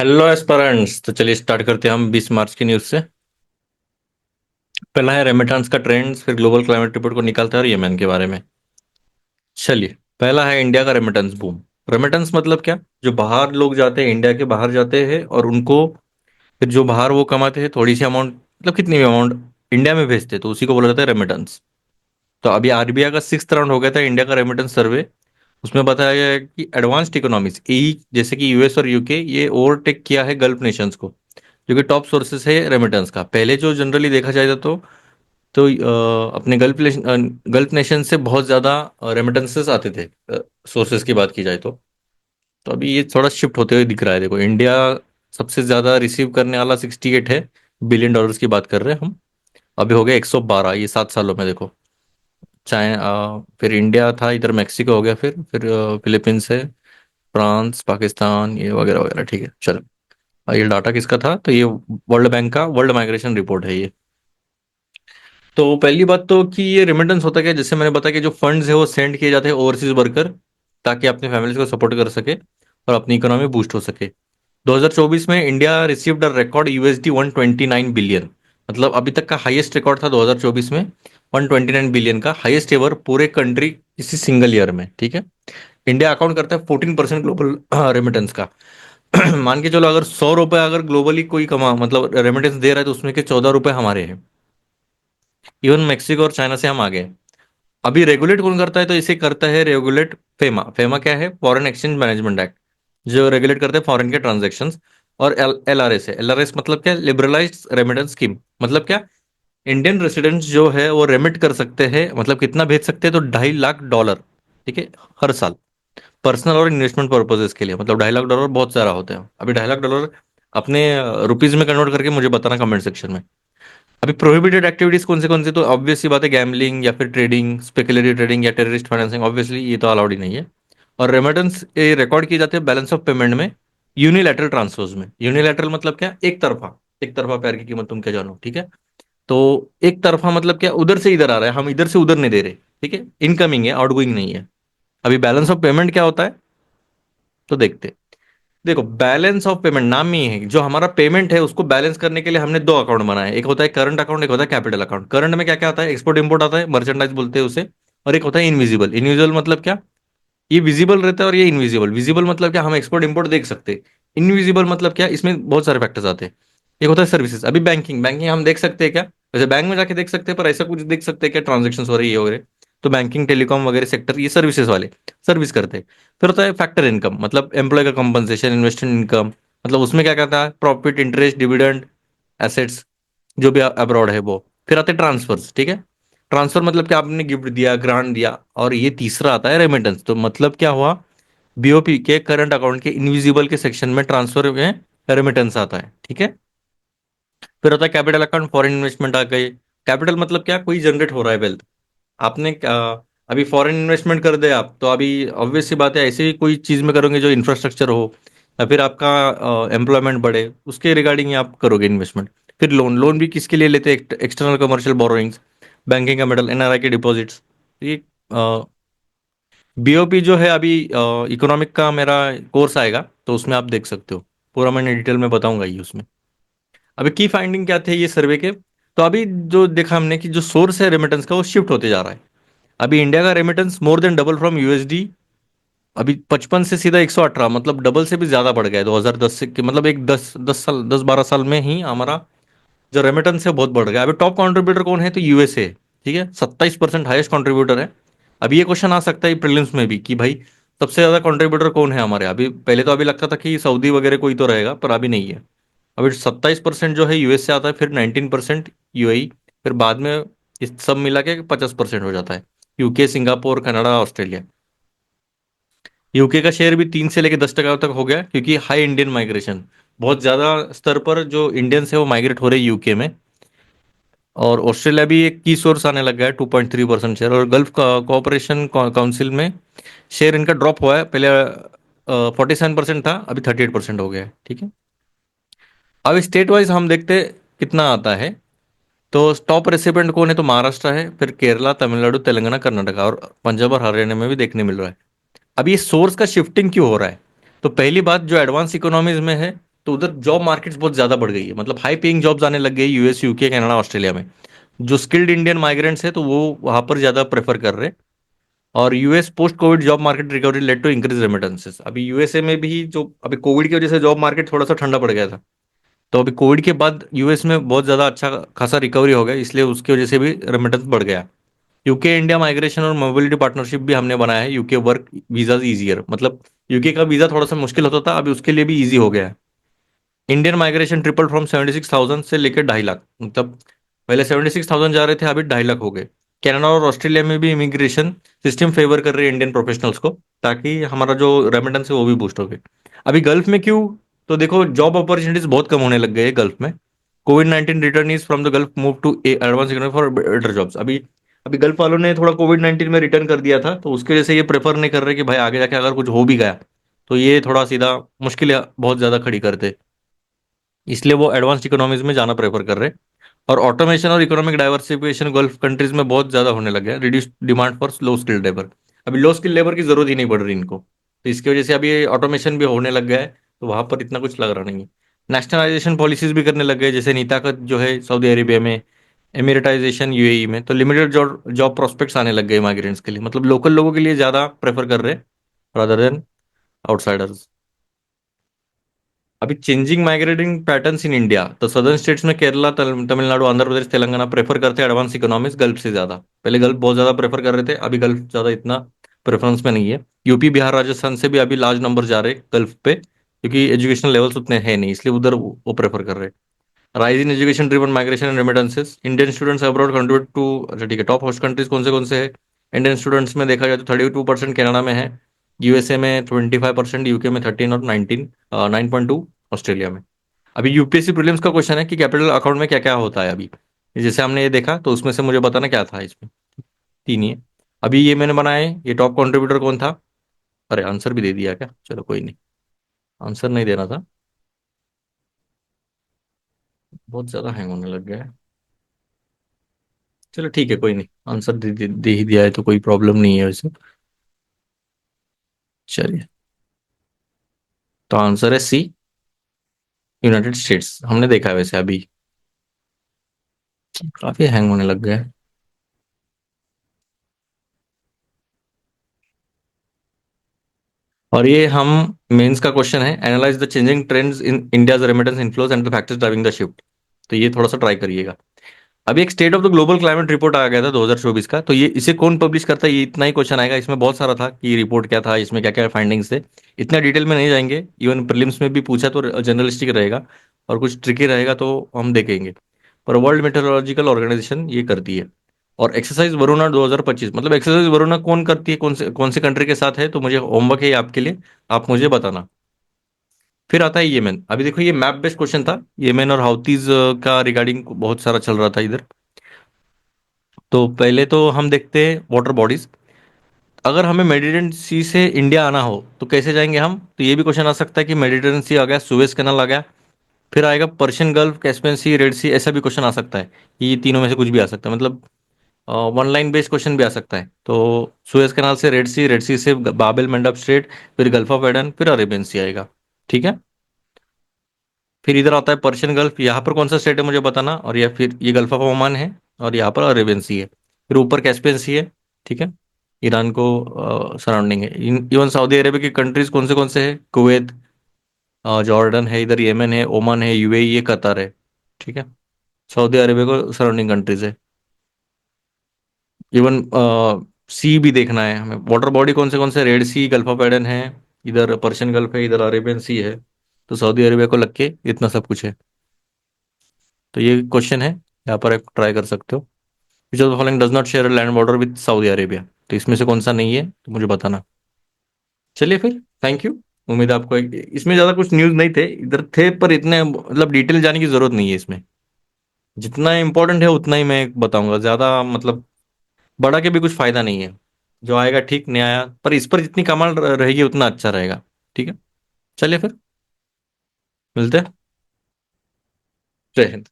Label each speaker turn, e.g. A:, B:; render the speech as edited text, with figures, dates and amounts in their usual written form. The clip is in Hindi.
A: Hello aspirants. तो चलिए स्टार्ट करते हैं हम 20 मार्च की न्यूज़ से। पहला है रेमिटेंस का ट्रेंड, फिर ग्लोबल क्लाइमेट रिपोर्ट को निकालते हैं और यमन के बारे में। चलिए, पहला है इंडिया का रेमिटेंस बूम। रेमिटेंस मतलब क्या? जो बाहर लोग जाते हैं, इंडिया के बाहर जाते हैं और उनको फिर जो बाहर वो कमाते हैं थोड़ी सी अमाउंट, मतलब कितनी भी अमाउंट इंडिया में भेजते हैं, तो उसी को बोला जाता है रेमिटेंस। तो अभी आरबीआई का 6th राउंड हो गया था इंडिया का रेमिटेंस सर्वे। उसमें बताया गया है कि एडवांस्ड इकोनॉमीज ई जैसे कि यूएस और यूके, ये ओवरटेक किया है गल्फ नेशंस को, जो कि टॉप सोर्सेस है रेमिटेंस का। पहले जो जनरली देखा जाए तो अपने गल्फ नेशन से बहुत ज़्यादा रेमिटेंसेस आते थे, सोर्सेस की बात की जाए तो अभी ये थोड़ा शिफ्ट होते हुए दिख रहा है। देखो, इंडिया सबसे ज़्यादा रिसीव करने वाला 68 है, बिलियन डॉलर्स की बात कर रहे हैं हम। अभी हो गया 112, ये 7 सालों में देखो। चाइना, फिर इंडिया था, इधर मैक्सिको हो गया, फिर फिलीपींस है, फ्रांस, पाकिस्तान, ये वगैरह वगैरह। ठीक है, चलो। ये डाटा किसका था? तो ये वर्ल्ड बैंक का वर्ल्ड माइग्रेशन रिपोर्ट है ये। तो पहली बात तो कि ये रेमिटेंस होता क्या है? जैसे मैंने बताया कि जो फंड्स है वो सेंड किए जाते हैं ओवरसीज वर्कर, ताकि अपने फैमिलीज को सपोर्ट कर सके और अपनी इकोनॉमी बूस्ट हो सके। 2024 में India received a record USD 129 billion. मतलब अभी तक का हाईएस्ट रिकॉर्ड था 2024 में, 129 बिलियन का हाईएस्ट एवर पूरे कंट्री किसी सिंगल ईयर में। ठीक है। इंडिया अकाउंट करता है 14% ग्लोबल रेमिटेंस का। मान के चलो, अगर 100 रुपए अगर ग्लोबली कोई कमा, मतलब रेमिटेंस दे रहा है, तो उसमें के 14 रुपए हमारे हैं। इवन मैक्सिको और चाइना से हम आगे हैं। अभी रेगुलेट कौन करता है? तो इसे करता है रेगुलेट फेमा। फेमा क्या है? फॉरेन एक्सचेंज मैनेजमेंट एक्ट, जो रेगुलेट करते हैं फॉरेन के ट्रांजैक्शंस। और एलआरएस है। एलआरएस मतलब क्या? Liberalised remittance scheme. मतलब क्या? इंडियन रेसिडेंट्स जो है वो रेमिट कर सकते हैं, मतलब कितना भेज सकते हैं? तो 2.5 लाख डॉलर। ठीक है, हर साल, पर्सनल और इन्वेस्टमेंट पर्पजेस के लिए। मतलब 2.5 लाख डॉलर बहुत सारा होते हैं। अभी 2.5 लाख डॉलर अपने रुपीज में कन्वर्ट करके मुझे बताना कमेंट सेक्शन में। अभी प्रोहिबिटेड एक्टिविटीज कौन सी? तो ऑब्वियस सी बात है, गैम्बलिंग या फिर ट्रेडिंग, स्पेकुलेटिव ट्रेडिंग या टेररिस्ट फाइनेंसिंग। ऑब्वियसली ये तो अलाउड ही नहीं है। और रेमिटेंस ये रिकॉर्ड किए जाते हैं बैलेंस ऑफ पेमेंट में, यूनिलैटरल ट्रांसफर्स में। यूनिलैटरल मतलब क्या? एक तरफा। एक तरफा प्यार की कीमत तुम क्या जानो। ठीक है। तो एक तरफा मतलब क्या? उधर से इधर आ रहा है, हम इधर से उधर नहीं दे रहे। ठीक है, इनकमिंग है, आउटगोइंग नहीं है। अभी बैलेंस ऑफ पेमेंट क्या होता है? तो देखते हैं। देखो, बैलेंस ऑफ पेमेंट नाम ही है, जो हमारा पेमेंट है उसको बैलेंस करने के लिए हमने दो अकाउंट बनाए। एक होता है करंट अकाउंट, एक होता है कैपिटल अकाउंट। करंट में क्या क्या आता है? एक्सपोर्ट इंपोर्ट आता है, मर्चेंडाइज बोलते हैं उसे। और एक होता है इनविजिबल। इनविजिबल मतलब क्या? ये विजिबल रहता है और ये इनविजिबल। विजिबल मतलब क्या? हम एक्सपोर्ट इंपोर्ट देख सकते हैं। इनविजिबल मतलब क्या? इसमें बहुत सारे फैक्टर्स आते हैं। एक होता है सर्विसेज। अभी बैंकिंग, बैंकिंग हम देख सकते हैं क्या? वैसे बैंक में जाके देख सकते हैं, पर ऐसा कुछ देख सकते हैं क्या? ट्रांजेक्शन हो रही है वगैरह। तो बैंकिंग, टेलीकॉम वगैरह सेक्टर, ये सर्विसेज वाले सर्विस करते हैं। फिर होता है फैक्टर इनकम, मतलब एम्प्लॉय का कंपनसेशन, इन्वेस्टमेंट इनकम। मतलब उसमें क्या कहता है? प्रॉफिट, इंटरेस्ट, डिविडेंड, एसेट्स, जो भी अब्रॉड है वो। फिर आते हैं ट्रांसफर्स। ठीक है। ट्रांसफर मतलब क्या? आपने गिफ्ट दिया, ग्रांट दिया। और ये तीसरा आता है रेमिटेंस। तो मतलब क्या हुआ? बीओपी के करंट अकाउंट के इनविजिबल के सेक्शन में ट्रांसफर में रेमिटेंस आता है। ठीक है। फिर होता है कैपिटल अकाउंट, फॉरेन इन्वेस्टमेंट आ गई। कैपिटल मतलब क्या? कोई जनरेट हो रहा है वेल्थ। आपने अभी फॉरेन इन्वेस्टमेंट कर दे आप, तो अभी ऑब्वियस सी बात है, ऐसी ही कोई चीज में करोगे जो इंफ्रास्ट्रक्चर हो, या फिर आपका एम्प्लॉयमेंट बढ़े, उसके रिगार्डिंग ही आप करोगे इन्वेस्टमेंट। फिर लोन, लोन भी किसके लिए लेते हैं? एक्सटर्नल कमर्शियल बोरोइंग्स, बैंकिंग का मेडल, एनआरआई के डिपॉजिट्स। ये बीओपी जो है, अभी इकोनॉमिक का मेरा कोर्स आएगा, तो उसमें आप देख सकते हो। पूरा मैंने डिटेल में बताऊंगा ही उसमें। अभी की फाइंडिंग क्या थे ये सर्वे के? तो अभी जो देखा हमने कि जो सोर्स है रेमिटेंस का वो शिफ्ट होते जा रहा है। अभी इंडिया का remittance more than double from USD. अभी 55 से सीधा 118, मतलब डबल से भी ज्यादा बढ़ गया है 2010 से। कि मतलब एक 10 साल, 10-12 साल में ही हमारा जो रेमिटेंस है बहुत बढ़ गया। अभी टॉप कंट्रीब्यूटर कौन है? तो यूएसए। ठीक है, 27% हाईएस्ट कंट्रीब्यूटर है। अभी ये क्वेश्चन आ सकता है प्रीलिम्स में भी कि भाई सबसे ज्यादा कंट्रीब्यूटर कौन है हमारे। अभी पहले तो अभी लगता था कि सऊदी वगैरह कोई तो रहेगा, पर अभी नहीं है। अभी 27% जो है यूएस से आता है, फिर 19% यूएई, फिर बाद में इस सब मिला के 50% हो जाता है। UK, Singapore, Canada, Australia. UK का शेयर भी 3 से लेकर 10% तक हो गया, क्योंकि हाई इंडियन माइग्रेशन, बहुत ज्यादा स्तर पर जो इंडियंस है वो माइग्रेट हो रहे हैं यूके में। और ऑस्ट्रेलिया भी एक की सोर्स आने लग गया है, 2.3% शेयर। और गल्फ कोऑपरेशन काउंसिल में शेयर इनका ड्रॉप हुआ है। पहले 47% था, अभी 38% हो गया है। ठीक है। अब स्टेट वाइज हम देखते हैं कितना आता है। तो टॉप रेसिपेंट कौन है? तो महाराष्ट्र है, फिर केरला, तमिलनाडु, तेलंगाना, कर्नाटका, और पंजाब और हरियाणा में भी देखने मिल रहा है। अब ये सोर्स का शिफ्टिंग क्यों हो रहा है? तो पहली बात, जो एडवांस इकोनॉमीज में है तो उधर जॉब मार्केट्स बहुत ज्यादा बढ़ गई है, मतलब हाई पेइंग जॉब्स आने लग गई यूएस, यूके, कनाडा, ऑस्ट्रेलिया में। जो स्किल्ड इंडियन माइग्रेंट्स है तो वो वहां पर ज्यादा प्रेफर कर रहे हैं। और US post covid job market recovery led to increase remittances. अभी यूएसए में भी जो अभी कोविड की वजह से जॉब मार्केट थोड़ा सा ठंडा पड़ गया था, तो अभी कोविड के बाद यूएस में बहुत ज्यादा अच्छा खासा रिकवरी हो गया, इसलिए उसकी वजह से भी रेमिटेंस बढ़ गया। यूके इंडिया माइग्रेशन और मोबिलिटी पार्टनरशिप भी हमने बनाया है, यूके वर्क वीजा इजियर, मतलब यूके का वीजा थोड़ा सा मुश्किल होता था, अभी उसके लिए भी इजी हो गया है। इंडियन माइग्रेशन ट्रिपल फ्रॉम 76,000 से लेकर 2.5 लाख, मतलब पहले 76,000 जा रहे थे, अभी 2.5 लाख हो गए। कनाडा और ऑस्ट्रेलिया में भी इमिग्रेशन सिस्टम फेवर कर रहे हैं इंडियन प्रोफेशनल्स को, ताकि हमारा जो रेमिटेंस है वो भी बूस्ट हो गए। अभी गल्फ में क्यों? तो देखो जॉब अपॉर्चुनिटीज बहुत कम होने लग गए हैं गल्फ में। Covid 19 returnees from the Gulf move to advance economy for better jobs. अभी अभी गल्फ वालों ने थोड़ा कोविड 19 में रिटर्न कर दिया था, तो उसकी वजह से ये प्रेफर नहीं कर रहे कि भाई आगे जाके अगर कुछ हो भी गया तो ये थोड़ा सीधा मुश्किल बहुत ज्यादा खड़ी करते, इसलिए वो एडवांस्ड इकोनॉमीज में जाना प्रेफर कर रहे हैं। और ऑटोमेशन और इकोनॉमिक डाइवर्सिफिकेशन गल्फ कंट्रीज में बहुत ज्यादा होने लगे हैं, reduce demand for low skilled labour. अभी लो स्किल लेबर की जरूरत ही नहीं पड़ रही इनको, तो इसकी वजह से अभी ऑटोमेशन भी होने लग गया है, तो वहां पर इतना कुछ लग रहा नहीं है। नेशनलाइजेशन पॉलिसीज भी करने लग गए, जैसे नीता का जो है सऊदी अरेबिया में, एमिरेटाइजेशन यूएई में, तो लिमिटेड जॉब जॉब प्रोस्पेक्ट्स आने लग गए माइग्रेंट्स के लिए, मतलब लोकल लोगों के लिए ज्यादा प्रेफर कर रहे हैं रादर देन आउटसाइडर्स। अभी changing migrating patterns in India, तो सदर्न स्टेट्स में केरला, तमिलनाडु, आंध्र प्रदेश, तेलंगाना प्रेफर करते हैं एडवांस इकोनॉमिक्स गल्फ से ज्यादा। पहले गल्फ बहुत ज्यादा प्रेफर कर रहे थे, अभी गल्फ ज्यादा इतना प्रेफरेंस में नहीं है। यूपी, बिहार, राजस्थान से भी अभी लार्ज नंबर जा रहे हैं गल्फ पे, क्योंकि एजुकेशन लेवल्स उतने हैं नहीं, इसलिए उधर वो प्रेफर कर रहे हैं। Rise in education driven migration and remittances, Indian students abroad contribute to. अच्छा ठीक है, टॉप होस्ट कंट्रीज कौन से है इंडियन स्टूडेंट्स में देखा जाए तो 32% कनाडा में है, यूएसए में 25%, यूके में 13 और 9.2 ऑस्ट्रेलिया में। अभी यूपीएससी प्रीलिम्स का क्वेश्चन है कि कैपिटल अकाउंट में क्या क्या होता है अभी, जैसे हमने ये देखा तो उसमें से मुझे बताना क्या था इसमें। तीन ही है। अभी ये मैंने बनाए, ये टॉप कंट्रीब्यूटर कौन था? अरे आंसर भी दे दिया क्या, चलो कोई नहीं, आंसर नहीं देना था, बहुत ज्यादा हैंग होने लग गया है। चलो ठीक है, कोई नहीं, आंसर दे ही दिया है तो कोई प्रॉब्लम नहीं है वैसे। चलिए, तो आंसर है सी, यूनाइटेड स्टेट्स। हमने देखा है वैसे अभी, काफी हैंग होने लग गया है। और ये हम मेंस का क्वेश्चन है, analyse the changing trends in India's remittance inflows and the factors driving the shift. तो ये थोड़ा सा ट्राई करिएगा। अभी एक state of the global climate report आ गया था 2024 का, तो ये इसे कौन पब्लिश करता है, ये इतना ही क्वेश्चन आएगा। इसमें बहुत सारा था कि रिपोर्ट क्या था, इसमें क्या क्या फाइंडिंग्स थे, इतना डिटेल में नहीं जाएंगे। इवन प्रीलिम्स में भी पूछा तो जर्नलिस्टिक रहेगा, और कुछ ट्रिकी रहेगा तो हम देखेंगे। पर वर्ल्ड मेट्रोलॉजिकल ऑर्गेनाइजेशन ये करती है। और एक्सरसाइज वरुणा 2025, मतलब एक्सरसाइज वरुणा कौन करती है, कौन से कंट्री के साथ है, तो मुझे होमवर्क है ये आपके लिए, आप मुझे बताना। फिर आता है येमेन। अभी देखो ये मैप बेस्ड क्वेश्चन था, येमेन और हाउतीज का रिगार्डिंग बहुत सारा चल रहा था इधर। तो पहले तो हम देखते हैं वाटर बॉडीज। अगर हमें मेडिटेरेनियन सी से इंडिया आना हो तो कैसे जाएंगे हम, तो ये भी क्वेश्चन आ सकता है कि मेडिटेरेनियन सी आ गया, सुएज कैनाल आ गया, फिर आएगा पर्शियन गल्फ, कैस्पियन सी, रेड सी, ऐसा भी क्वेश्चन आ सकता है। ये तीनों में से कुछ भी आ सकता है, मतलब वन लाइन बेस्ड क्वेश्चन भी आ सकता है। तो सुएज कैनाल से रेड सी, रेड सी से बाबेल मंडब स्ट्रेट, फिर गल्फ ऑफ एडन, फिर अरेबियन सी आएगा। ठीक है। फिर इधर आता है पर्शियन गल्फ, यहाँ पर कौन सा स्टेट है मुझे बताना, और या फिर ये गल्फ ऑफ ओमान है, और यहाँ पर अरेबियन सी है, फिर ऊपर कैस्पियन सी है। ठीक है। ईरान को सराउंडिंग है। इवन सऊदी अरेबिया की कंट्रीज कौन से है, कुवैत, जॉर्डन है, इधर येमेन है, ओमान है, यूएई, ये कतर है। ठीक है। सऊदी अरेबिया को सराउंडिंग कंट्रीज है। इवन सी भी देखना है हमें, वाटर बॉडी कौन से, Red Sea, Gulf of Aden है, इधर पर्शियन गल्फ है, इधर अरेबियन सी है। तो सऊदी अरेबिया को लग के इतना सब कुछ है। तो ये क्वेश्चन है, यहाँ पर आप ट्राई कर सकते हो। Which of the following does not share land border with Saudi Arabia, तो इसमें से कौन सा नहीं है तो मुझे बताना। चलिए फिर, थैंक यू। उम्मीद है आपको इसमें ज्यादा कुछ न्यूज नहीं थे, इधर थे पर इतने मतलब डिटेल जाने की जरूरत नहीं है इसमें। जितना इंपॉर्टेंट है उतना ही मैं बताऊंगा, ज्यादा मतलब बड़ा के भी कुछ फायदा नहीं है। जो आएगा ठीक, नहीं आया पर इस पर जितनी कमाल रहेगी उतना अच्छा रहेगा। ठीक है। चलिए फिर, मिलते हैं। जय हिंद।